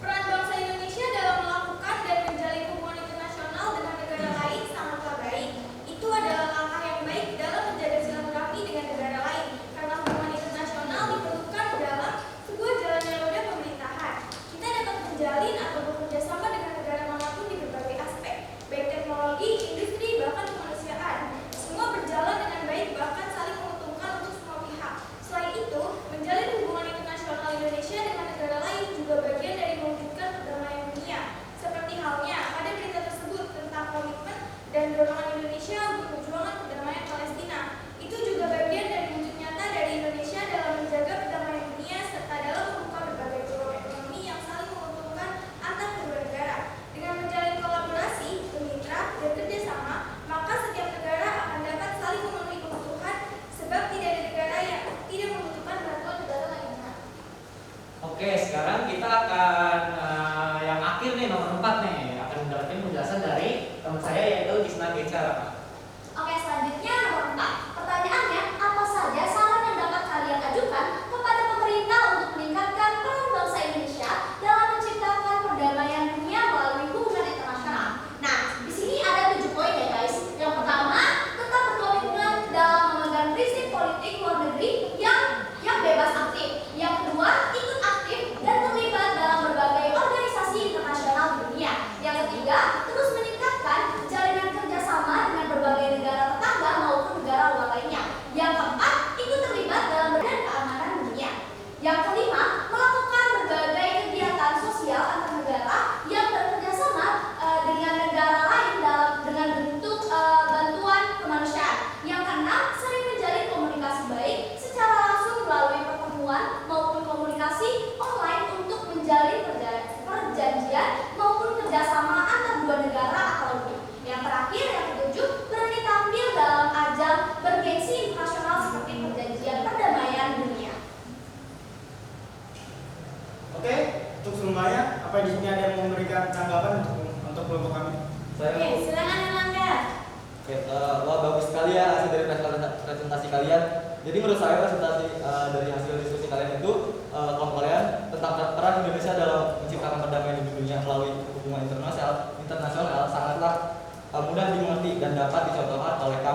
[SPEAKER 3] Peran bangsa Indonesia dalam melakukan dan menjalin hubungan internasional dengan negara lain sangatlah baik. Itu adalah langkah yang baik dalam menjaga silaturahmi dengan negara lain, karena hubungan internasional diperlukan dalam sebuah jalannya roda pemerintahan. Kita dapat menjalin atau bekerja sama dengan negara manapun di berbagai aspek, baik teknologi, industri, bahkan kemanusiaan. Semua berjalan dengan baik, bahkan saling menguntungkan untuk semua pihak. Selain itu, menjalin hubungan internasional Indonesia dengan negara lain juga bagian dari mewujudkan perdamaian dunia. Seperti halnya pada berita tersebut tentang komitmen dan dorongan Indonesia untuk perjuangan perdamaian Palestina. Itu juga bagian dari wujud nyata dari Indonesia dalam menjaga perdamaian dunia serta dalam membuka berbagai peluang ekonomi yang saling menguntungkan antar kedua negara. Dengan menjalin kolaborasi, bermitra, dan kerjasama, maka setiap negara akan dapat saling memenuhi kebutuhan, sebab tidak ada negara yang tidak membutuhkan bantuan negara lainnya.
[SPEAKER 9] Oke, sekarang kita akan yang akhir nih, nomor 4 nih, akan mendapatkan penjelasan dari teman saya, yaitu Gisna Gaisa Rahma.
[SPEAKER 3] Oke, selanjutnya nomor 4. Pertanyaannya, apa saja saran yang dapat kalian ajukan kepada pemerintah untuk meningkatkan peran bangsa Indonesia dalam menciptakan perdamaian dunia melalui hubungan internasional? Nah, di sini ada 7 poin ya guys. Yang pertama, tetap berkomitmen dalam memegang prinsip politik luar negeri yang bebas aktif. Yang kedua, ikut aktif dan terlibat dalam berbagai organisasi internasional di dunia. Yang ketiga, terus meningkatkan jalinan kerjasama dengan berbagai negara tetangga maupun negara luar lainnya. Yang keempat, ikut terlibat dalam badan keamanan dunia. Yang kelima, melakukan berbagai kegiatan sosial antar negara yang bekerja sama dengan negara lain dengan bentuk bantuan kemanusiaan. Yang keenam, sering menjalin komunikasi baik secara langsung melalui pertemuan maupun komunikasi online untuk menjalin perjanjian maupun kerjasama antar dua negara atau lebih. Yang terakhir, yang ketujuh, berani tampil dalam ajang bergengsi internasional seperti perjanjian perdamaian dunia.
[SPEAKER 8] Oke, untuk semuanya, apa di sini ada yang memberikan tanggapan untuk kelompok kami?
[SPEAKER 1] Oke, silakan Erlangga.
[SPEAKER 4] Oke, wah bagus sekali ya hasil dari presentasi kalian. Jadi menurut saya presentasi dari hasil diskusi kalian itu kelompok kalian tentang peran Indonesia dalam menciptakan perdamaian di dunia melalui hubungan internasional sangatlah mudah dimengerti dan dapat dicontohkan oleh kami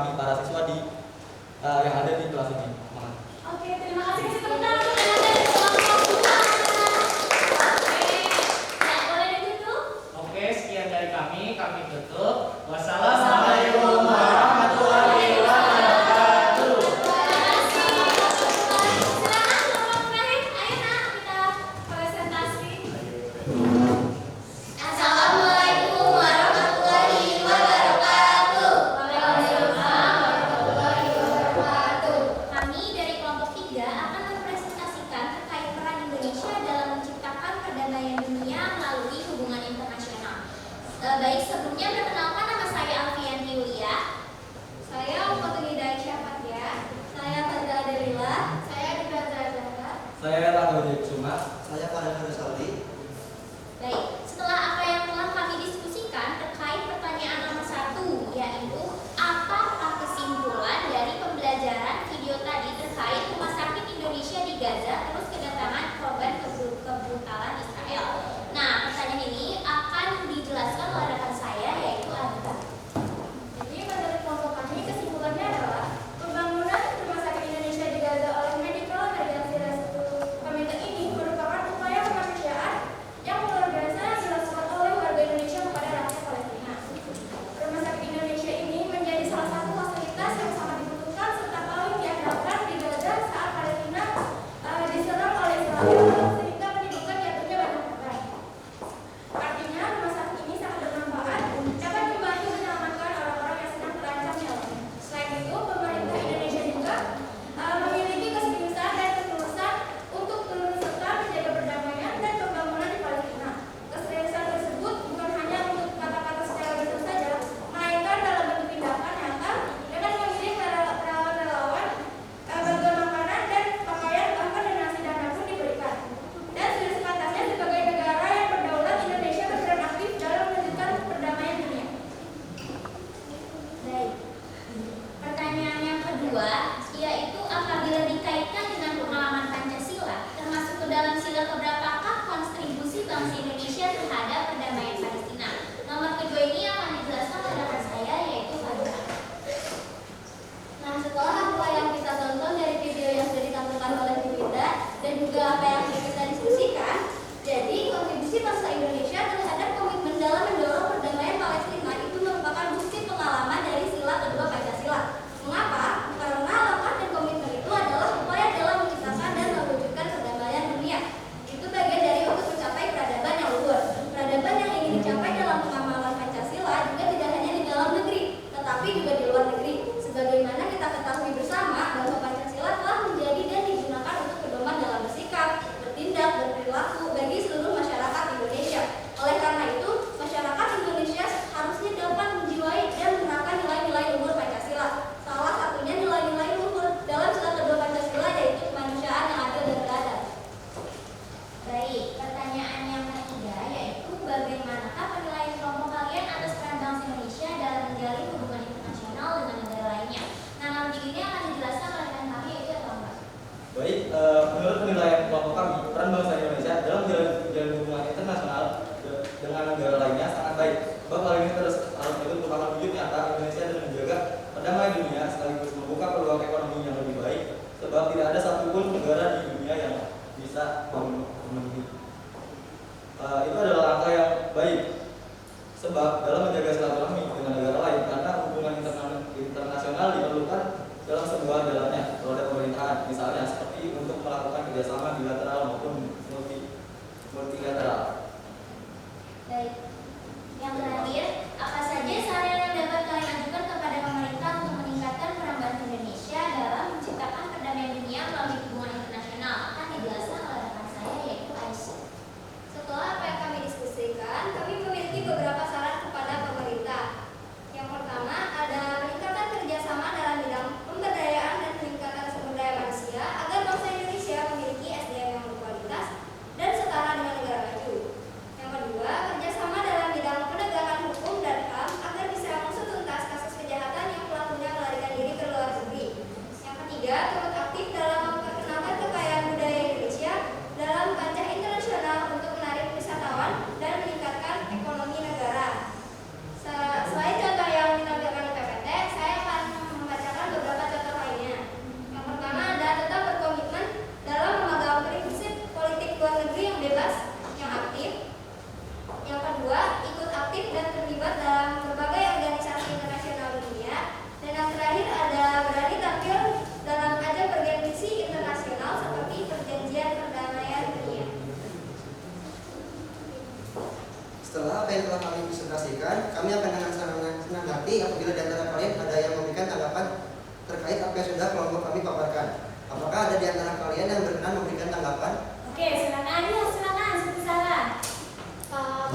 [SPEAKER 10] sudah kelompok kami paparkan. Apakah ada di antara kalian yang berkenan memberikan tanggapan?
[SPEAKER 1] Oke, silakan. Ayo, silakan. Seperti saran.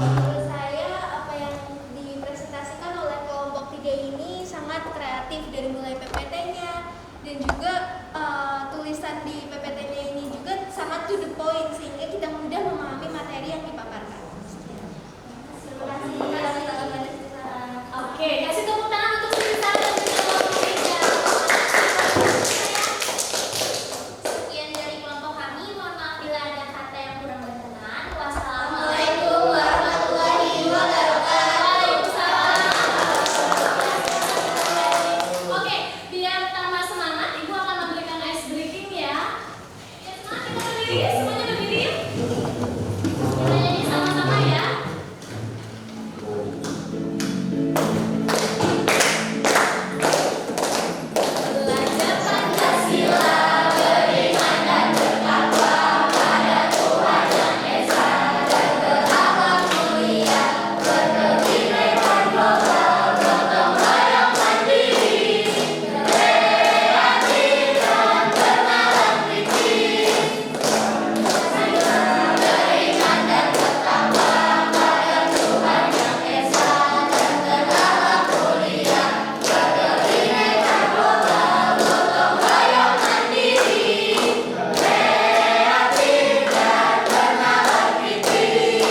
[SPEAKER 3] Menurut saya apa yang dipresentasikan oleh kelompok 3 ini sangat kreatif, dari mulai PPT-nya dan juga tulisan di PPT-nya ini juga sangat to the point sehingga kita mudah memahami materi yang dipaparkan. Terima kasih.
[SPEAKER 1] Oke, kasih tepuk tangan untuk Siti Sarah dan juga kelompok 3.
[SPEAKER 3] Sekian dari kelompok kami. Mohon maaf bila ada kata yang kurang berkenan. Wassalamualaikum.
[SPEAKER 1] Waalaikumsalam. Oke, biar tambah semangat, Ibu akan memberikan ice breaking ya. Ya, semangat, kita berdiri ya, semuanya berdiri ya. Kita nyanyi sama-sama ya. Belajar Pancasila, beriman dan bertakwa pada Tuhan Yang Esa, dan berakhlak mulia, berkebinekaan global, gotong royong mandiri, kreatif dan bernalar kritis. Beriman dan bertakwa pada Tuhan Yang Esa, dan berakhlak mulia, berkebinekaan global, gotong royong mandiri, kreatif dan bernalar kritis.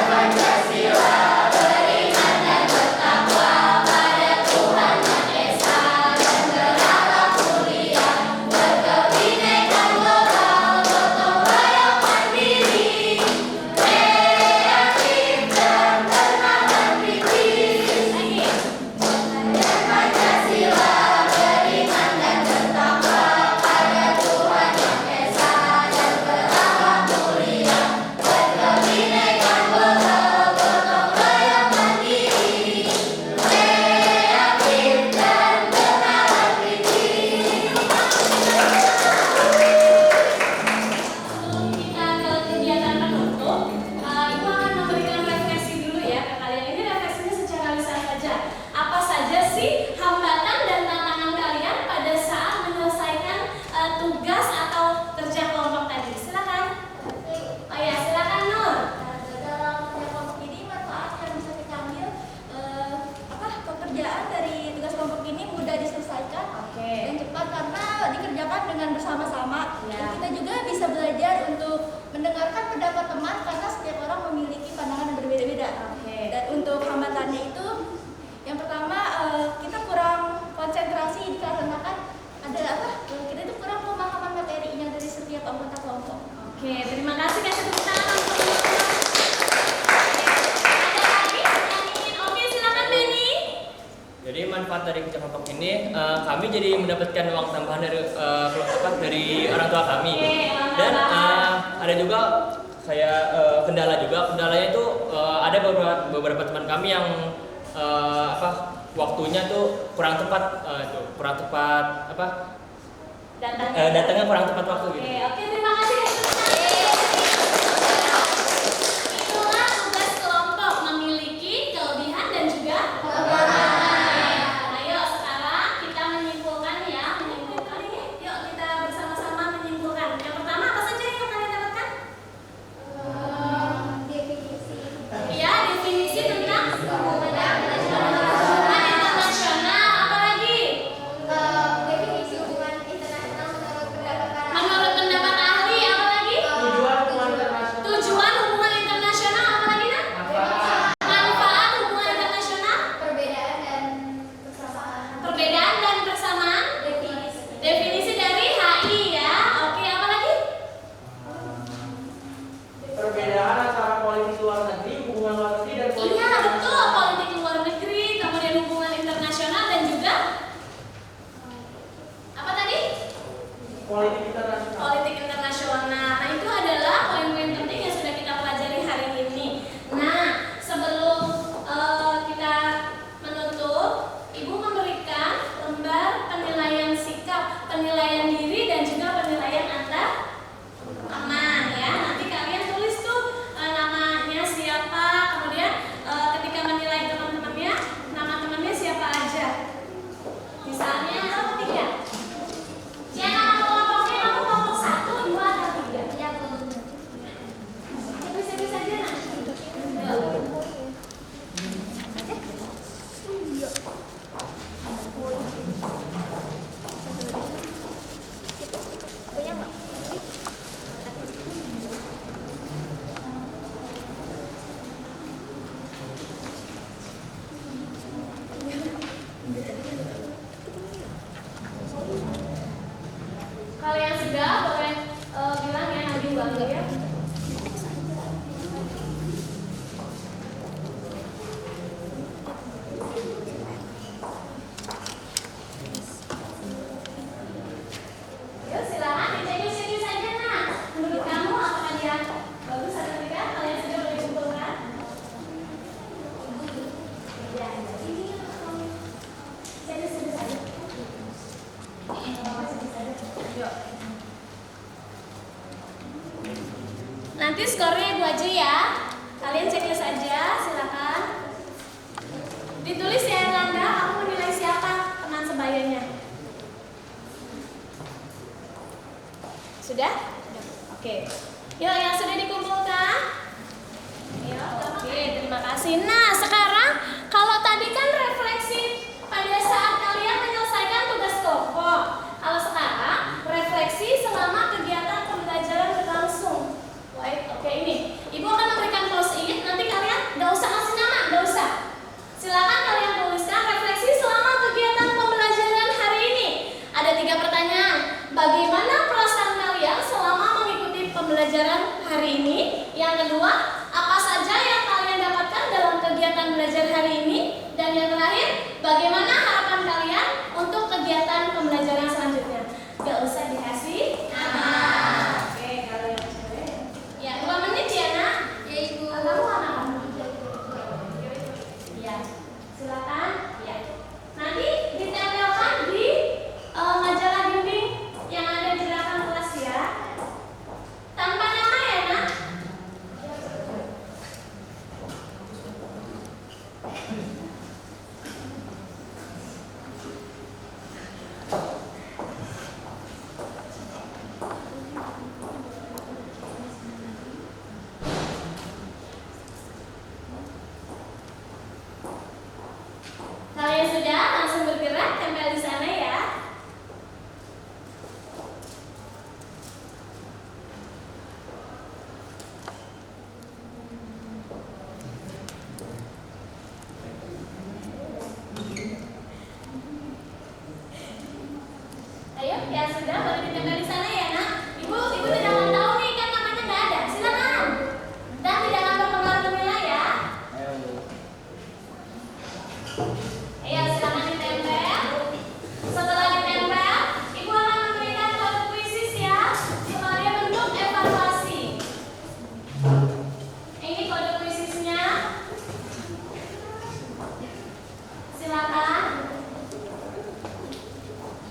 [SPEAKER 1] Pancasila, beriman dan bertakwa pada Tuhan Yang Esa, dan berakhlak mulia, berkebinekaan global, gotong royong mandiri, kreatif dan bernalar kritis. Pancasila, beriman dan bertakwa pada Tuhan Yang Esa, dan berakhlak mulia, berkebinekaan global, gotong royong mandiri, kreatif dan bernalar kritis. Sebelum kita ke kegiatan penutup, Ibu akan memberikan refleksi dulu ya ke kalian. Ini refleksinya secara lisan saja. Apa saja sih hambatan dan tantangan kalian pada saat menyelesaikan tugas atau kerja kelompok tadi? Silakan. Oh ya, silakan Nur.
[SPEAKER 3] Dalam kerja kelompok ini manfaat yang bisa kita ambil pekerjaan dari tugas kelompok ini mudah diselesaikan
[SPEAKER 1] Oke.
[SPEAKER 3] dan cepat karena dikerjakan dengan bersama-sama.
[SPEAKER 1] Ya.
[SPEAKER 3] Dan kita juga bisa belajar untuk mendengarkan pendapat teman karena setiap orang memiliki pandangan yang berbeda-beda.
[SPEAKER 1] Oke.
[SPEAKER 3] Dan untuk hambatannya itu yang pertama kita kurang konsentrasi dikarenakan kita itu kurang pemahaman materinya dari setiap anggota kelompok.
[SPEAKER 1] Oke, terima kasih. Kasih tepuk tangan untuk teman-teman. Ada lagi yang ingin? Oke, silakan Benny.
[SPEAKER 7] Jadi manfaat dari kerja kelompok ini, kami jadi mendapatkan uang tambahan dari orang tua kami.
[SPEAKER 1] Oke,
[SPEAKER 7] Dan
[SPEAKER 1] tambahan.
[SPEAKER 7] ada juga kayak kendala juga. Kendalanya itu ada beberapa teman kami yang waktunya tuh kurang tepat, datangnya kurang tepat waktu gitu.
[SPEAKER 1] Oke, terima kasih. Itulah tugas kelompok, memiliki kelebihan dan juga kekurangan. Ayo sekarang kita menyimpulkan ya, Yuk kita bersama-sama menyimpulkan. Yang pertama apa saja yang kalian dapatkan?
[SPEAKER 3] Definisi.
[SPEAKER 1] Iya, definisi tentang hubungan internasional. Apa lagi?
[SPEAKER 3] Definisi hubungan internasional menurut pendapat
[SPEAKER 1] Menurut pendapat ahli apa Nanti skornya Ibu aja ya. Kalian checklist aja, silakan. Ditulis ya Erlanda, kamu menilai siapa teman sebayanya? Sudah? Oke. Yuk, yang sudah dikumpulkan. Ya, oke, terima kasih. Nah, sekarang kalau tadi kan refleksi pada saat kalian menyelesaikan tugas kelompok. Kalau sekarang refleksi selama kegiatan pembelajaran berlangsung. Baik, oke ini. Ibu akan memberikan post-it, nanti kalian nggak usah kasih nama, nggak usah. Silakan kalian tuliskan refleksi selama kegiatan pembelajaran hari ini. Ada 3 pertanyaan. Bagaimana perasaan kalian selama mengikuti pembelajaran hari ini? Yang kedua, apa saja yang kalian dapatkan dalam kegiatan belajar hari ini? Dan yang terakhir, bagaimana harapan kalian untuk kegiatan pembelajaran selanjutnya? Gak usah dikasih nama. Oke, kalau yang cewek. Ya, 2 menit ya, Nak.
[SPEAKER 3] Ya, Ibu.
[SPEAKER 1] Kamu anak. Ya, silakan. Ya. Nanti ditempelkan di majalah dinding yang ada di belakang kelas ya. Tanpa nama ya, Nak. Kalian sudah langsung bergerak tempel di sana ya. Ayo, ya sudah boleh ditempel di sana ya, Nak. Ibu tidak akan tahu nih kan namanya nggak ada. Silakan. Dan tidak akan berpengaruh ke nilai ya. Ayo silakan ditempel. Setelah ditempel, Ibu akan memberikan kode kuisis ya sebagai bentuk evaluasi. Ini kode kuisisnya. Silakan.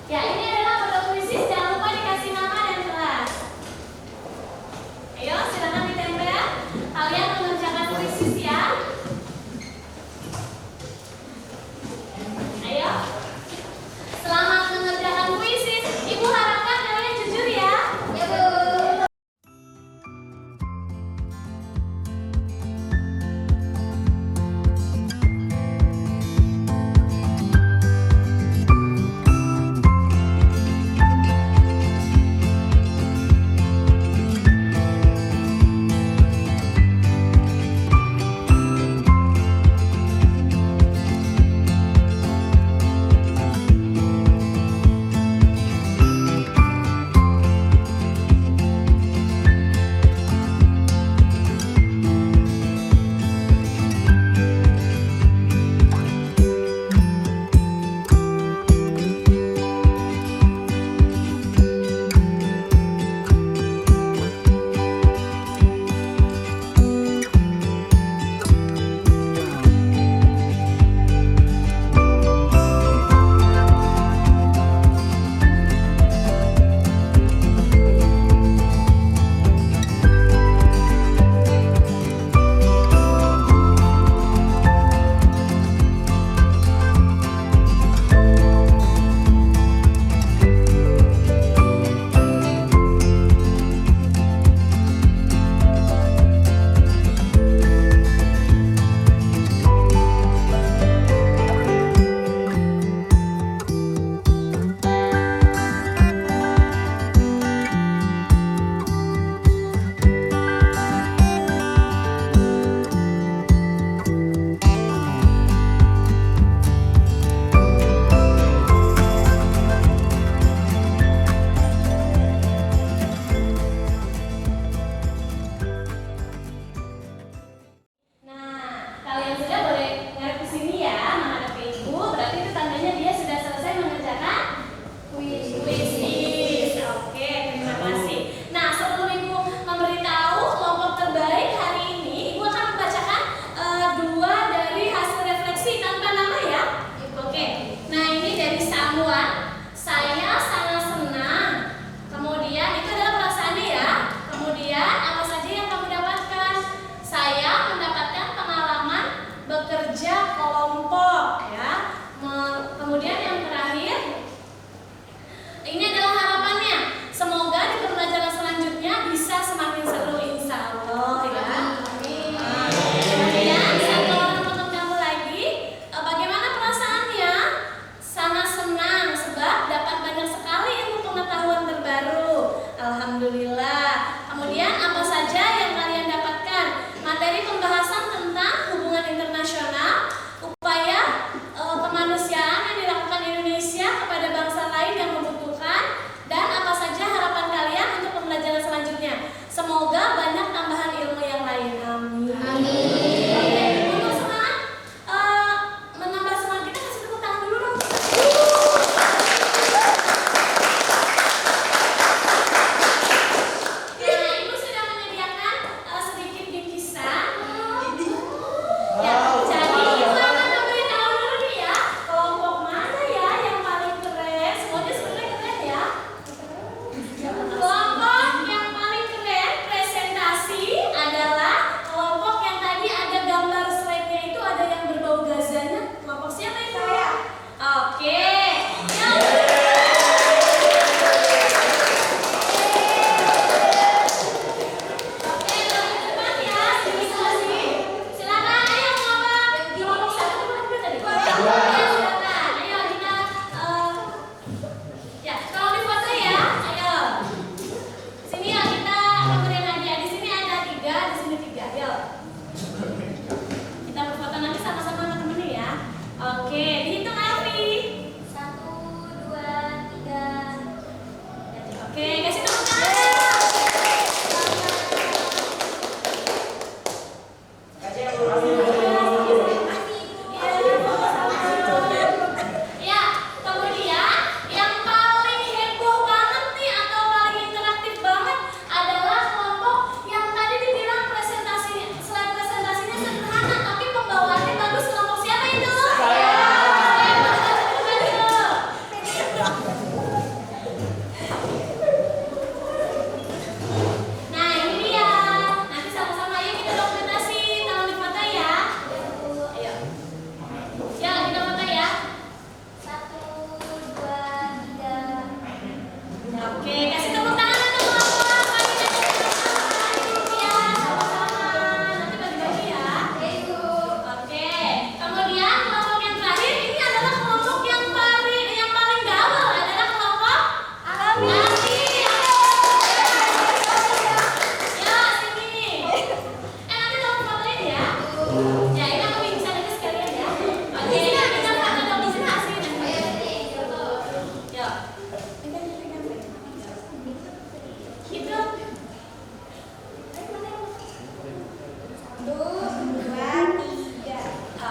[SPEAKER 1] Ya, ini adalah kode kuisis. Jangan lupa dikasih nama dan kelas. Ayo silakan ditempel. Kalian mengerjakan kuisis ya.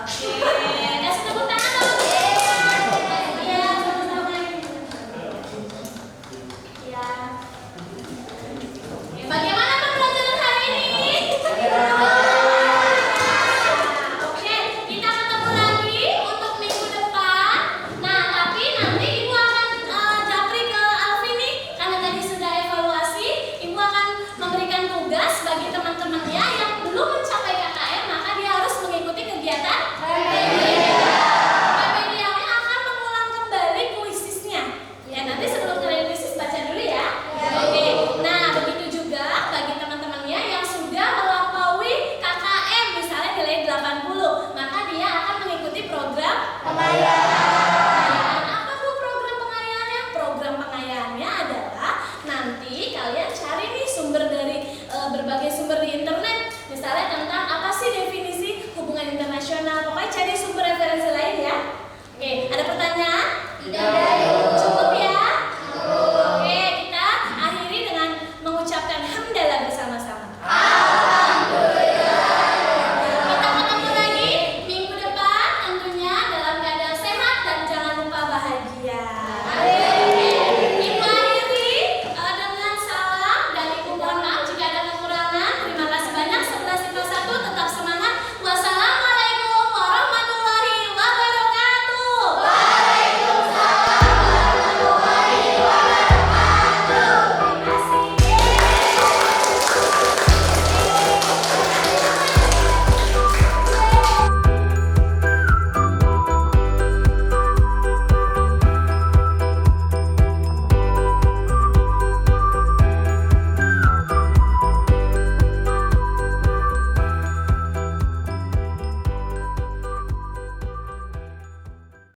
[SPEAKER 1] Kasih tepuk tangan dong. Iya, sama-sama. Ya. Oke, bagaimana pembelajaran hari ini? Oke, kita ketemu lagi untuk minggu depan. Nah, tapi nanti Ibu akan japri ke Alvin nih, karena tadi sudah evaluasi. Ibu akan memberikan tugas bagi teman-temannya yang belum mencapai KKM, maka dia harus mengikuti kegiatan PPDA akan mengulang kembali kuisisnya. Ya, nanti sebelum kalian kuisis baca dulu ya. Oke. Nah, begitu juga bagi teman-temannya yang sudah melampaui KKM, misalnya nilai 80, maka dia akan mengikuti program pengayaan. Apa Bu program pengayaan? Program pengayaannya adalah nanti kalian cari nih sumber dari berbagai sumber di internet. Misalnya tentang apa sih definisi hubungan internasional. Pokoknya cari sumber referensi lain ya. Oke, ada pertanyaan?
[SPEAKER 3] Tidak ada.